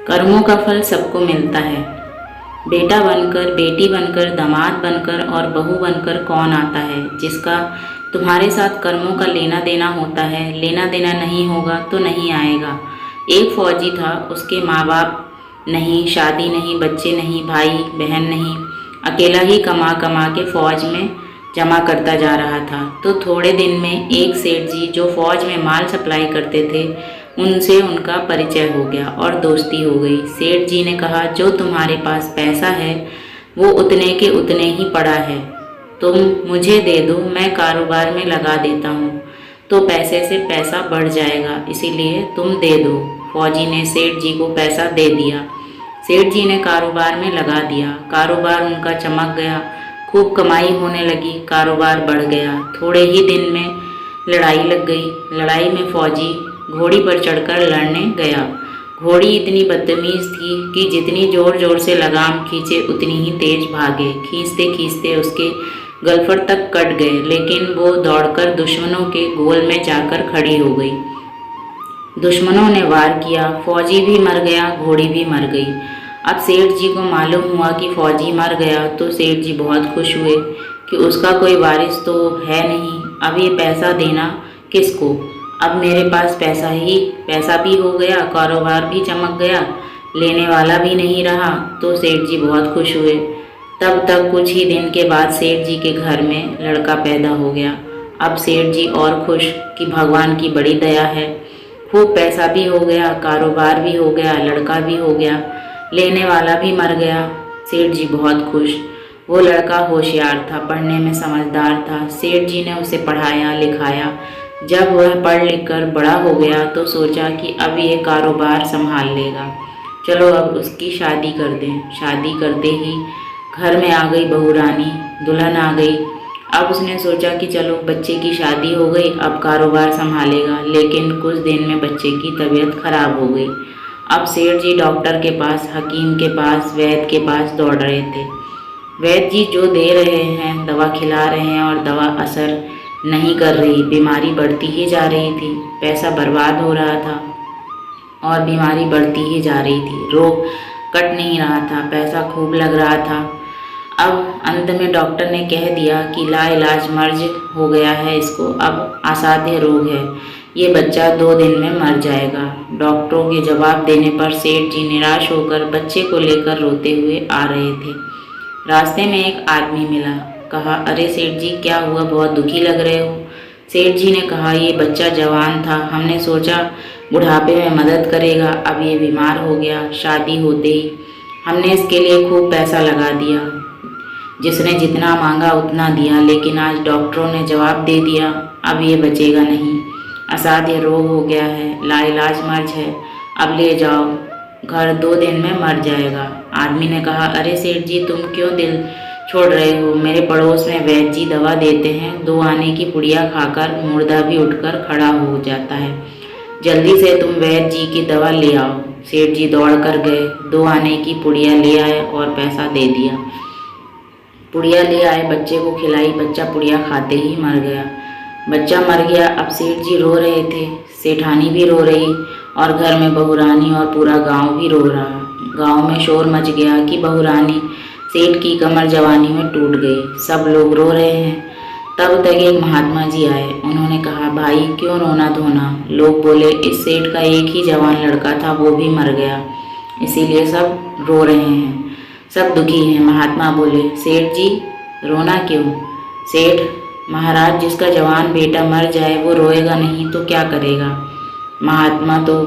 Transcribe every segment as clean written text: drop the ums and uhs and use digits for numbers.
कर्मों का फल सबको मिलता है। बेटा बनकर, बेटी बनकर, दामाद बनकर और बहू बनकर कौन आता है जिसका तुम्हारे साथ कर्मों का लेना देना होता है। लेना देना नहीं होगा तो नहीं आएगा। एक फौजी था, उसके माँ बाप नहीं, शादी नहीं, बच्चे नहीं, भाई बहन नहीं, अकेला ही कमा कमा के फौज में जमा करता जा रहा था। तो थोड़े दिन में एक सेठ जी जो फौज में माल सप्लाई करते थे, उनसे उनका परिचय हो गया और दोस्ती हो गई। सेठ जी ने कहा, जो तुम्हारे पास पैसा है वो उतने के उतने ही पड़ा है, तुम मुझे दे दो, मैं कारोबार में लगा देता हूँ तो पैसे से पैसा बढ़ जाएगा, इसीलिए तुम दे दो। फौजी ने सेठ जी को पैसा दे दिया। सेठ जी ने कारोबार में लगा दिया। कारोबार उनका चमक गया, खूब कमाई होने लगी, कारोबार बढ़ गया। थोड़े ही दिन में लड़ाई लग गई। लड़ाई में फौजी घोड़ी पर चढ़कर लड़ने गया। घोड़ी इतनी बदतमीज थी कि जितनी जोर जोर से लगाम खींचे उतनी ही तेज भागे। खींचते खींचते उसके गलफड़ तक कट गए, लेकिन वो दौड़कर दुश्मनों के गोल में जाकर खड़ी हो गई। दुश्मनों ने वार किया, फौजी भी मर गया, घोड़ी भी मर गई। अब सेठ जी को मालूम हुआ कि फौजी मर गया तो सेठ जी बहुत खुश हुए कि उसका कोई वारिस तो है नहीं। अब ये पैसा देना किसको? अब मेरे पास पैसा भी हो गया, कारोबार भी चमक गया, लेने वाला भी नहीं रहा। तो सेठ जी बहुत खुश हुए। तब तक कुछ ही दिन के बाद सेठ जी के घर में लड़का पैदा हो गया। अब सेठ जी और खुश कि भगवान की बड़ी दया है, खूब पैसा भी हो गया, कारोबार भी हो गया, लड़का भी हो गया, लेने वाला भी मर गया। सेठ जी बहुत खुश। वो लड़का होशियार था, पढ़ने में समझदार था। सेठ जी ने उसे पढ़ाया लिखाया। जब वह पढ़ लिख कर बड़ा हो गया तो सोचा कि अब ये कारोबार संभाल लेगा, चलो अब उसकी शादी कर दें। शादी करते ही घर में आ गई बहू रानी, दुल्हन आ गई। अब उसने सोचा कि चलो बच्चे की शादी हो गई, अब कारोबार संभालेगा। लेकिन कुछ दिन में बच्चे की तबीयत खराब हो गई। अब सेठ जी डॉक्टर के पास, हकीम के पास, वैद्य के पास दौड़ रहे थे। वैद्य जी जो दे रहे हैं, दवा खिला रहे हैं और दवा असर नहीं कर रही, बीमारी बढ़ती ही जा रही थी। पैसा बर्बाद हो रहा था और बीमारी बढ़ती ही जा रही थी। रोग कट नहीं रहा था, पैसा खूब लग रहा था। अब अंत में डॉक्टर ने कह दिया कि लाइलाज मर्ज हो गया है इसको, अब असाध्य रोग है, ये बच्चा 2 दिन में मर जाएगा। डॉक्टरों के जवाब देने पर सेठ जी निराश होकर बच्चे को लेकर रोते हुए आ रहे थे। रास्ते में एक आदमी मिला। कहा, अरे सेठ जी क्या हुआ, बहुत दुखी लग रहे हो। सेठ जी ने कहा, ये बच्चा जवान था, हमने सोचा बुढ़ापे में मदद करेगा, अब ये बीमार हो गया। शादी होते ही हमने इसके लिए खूब पैसा लगा दिया, जिसने जितना मांगा उतना दिया, लेकिन आज डॉक्टरों ने जवाब दे दिया अब ये बचेगा नहीं, असाध्य रोग हो गया है, लाइलाज मर्ज है, अब ले जाओ घर, 2 दिन में मर जाएगा। आदमी ने कहा, अरे सेठ जी तुम क्यों दिल छोड़ रहे हो, मेरे पड़ोस में वैद्य जी दवा देते हैं, 2 आने की पुड़िया खाकर मुर्दा भी उठकर खड़ा हो जाता है, जल्दी से तुम वैद्य जी की दवा ले आओ। सेठ जी दौड़ कर गए, 2 आने की पुड़िया ले आए और पैसा दे दिया। पुड़िया ले आए, बच्चे को खिलाई, बच्चा पुड़िया खाते ही मर गया। बच्चा मर गया। अब सेठ जी रो रहे थे, सेठानी भी रो रही और घर में बहू रानी और पूरा गांव भी रो रहा। गांव में शोर मच गया कि बहू रानी सेठ की कमर जवानी में टूट गई, सब लोग रो रहे हैं। तब तक एक महात्मा जी आए। उन्होंने कहा, भाई क्यों रोना धोना। लोग बोले, इस सेठ का एक ही जवान लड़का था, वो भी मर गया, इसीलिए सब रो रहे हैं, सब दुखी हैं। महात्मा बोले, सेठ जी रोना क्यों। सेठ, महाराज जिसका जवान बेटा मर जाए वो रोएगा नहीं तो क्या करेगा। महात्मा, तो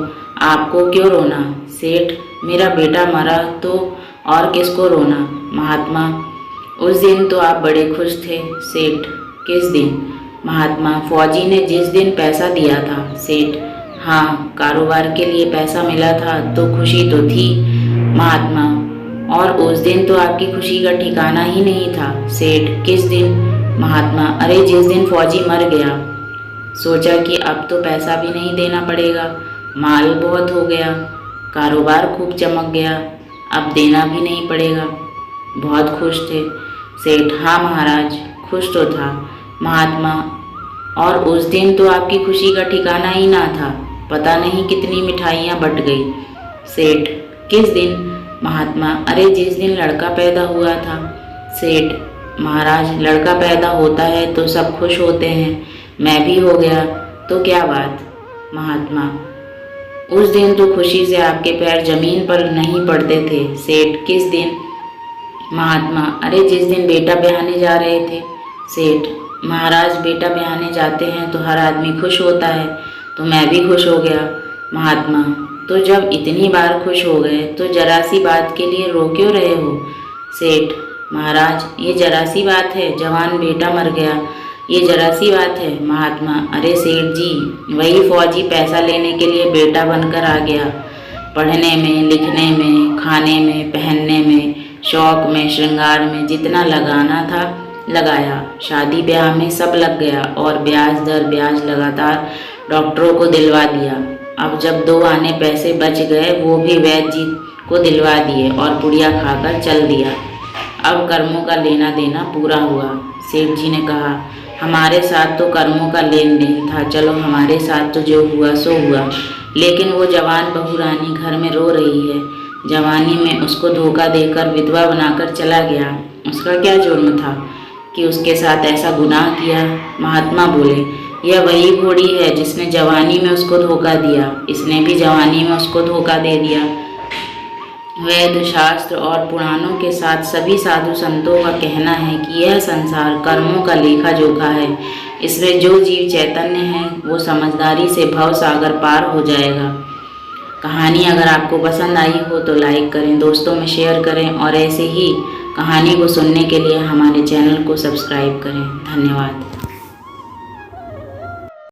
आपको क्यों रोना। सेठ, मेरा बेटा मरा तो और किसको रोना। महात्मा, उस दिन तो आप बड़े खुश थे। सेठ, किस दिन। महात्मा, फौजी ने जिस दिन पैसा दिया था। सेठ, हाँ, कारोबार के लिए पैसा मिला था तो खुशी तो थी। महात्मा, और उस दिन तो आपकी खुशी का ठिकाना ही नहीं था। सेठ, किस दिन। महात्मा, अरे जिस दिन फौजी मर गया, सोचा कि अब तो पैसा भी नहीं देना पड़ेगा, माल बहुत हो गया, कारोबार खूब चमक गया, अब देना भी नहीं पड़ेगा। बहुत खुश थे। सेठ, हाँ महाराज, खुश तो था। महात्मा, और उस दिन तो आपकी खुशी का ठिकाना ही ना था, पता नहीं कितनी मिठाइयाँ बट गई। सेठ, किस दिन? महात्मा, अरे जिस दिन लड़का पैदा हुआ था। सेठ, महाराज लड़का पैदा होता है तो सब खुश होते हैं, मैं भी हो गया, तो क्या बात? महात्मा, उस दिन तो खुशी से आपके पैर जमीन पर नहीं पड़ते थे। सेठ, किस दिन? महात्मा, अरे जिस दिन बेटा ब्याहने जा रहे थे। सेठ, महाराज बेटा ब्याहने जाते हैं तो हर आदमी खुश होता है, तो मैं भी खुश हो गया। महात्मा, तो जब इतनी बार खुश हो गए तो जरा सी बात के लिए रो क्यों रहे हो? सेठ, महाराज ये जरा सी बात है, जवान बेटा मर गया, ये जरा सी बात है। महात्मा, अरे सेठ जी, वही फौजी पैसा लेने के लिए बेटा बनकर आ गया, पढ़ने में, लिखने में, खाने में, पहनने में, शौक में, श्रृंगार में जितना लगाना था लगाया, शादी ब्याह में सब लग गया और ब्याज दर ब्याज लगातार डॉक्टरों को दिलवा दिया। अब जब 2 आने पैसे बच गए वो भी वैद्य जी को दिलवा दिए और पुड़िया खाकर चल दिया। अब कर्मों का लेना देना पूरा हुआ। सेठ जी ने कहा, हमारे साथ तो कर्मों का लेन देन था, चलो हमारे साथ तो जो हुआ सो हुआ, लेकिन वो जवान बहू रानी घर में रो रही है, जवानी में उसको धोखा देकर विधवा बनाकर चला गया, उसका क्या जुर्म था कि उसके साथ ऐसा गुनाह किया? महात्मा बोले, यह वही घोड़ी है जिसने जवानी में उसको धोखा दिया, इसने भी जवानी में उसको धोखा दे दिया। वेद शास्त्र और पुराणों के साथ सभी साधु संतों का कहना है कि यह संसार कर्मों का लेखा जोखा है, इसमें जो जीव चैतन्य है वो समझदारी से भव सागर पार हो जाएगा। कहानी अगर आपको पसंद आई हो तो लाइक करें, दोस्तों में शेयर करें और ऐसे ही कहानी को सुनने के लिए हमारे चैनल को सब्सक्राइब करें। धन्यवाद।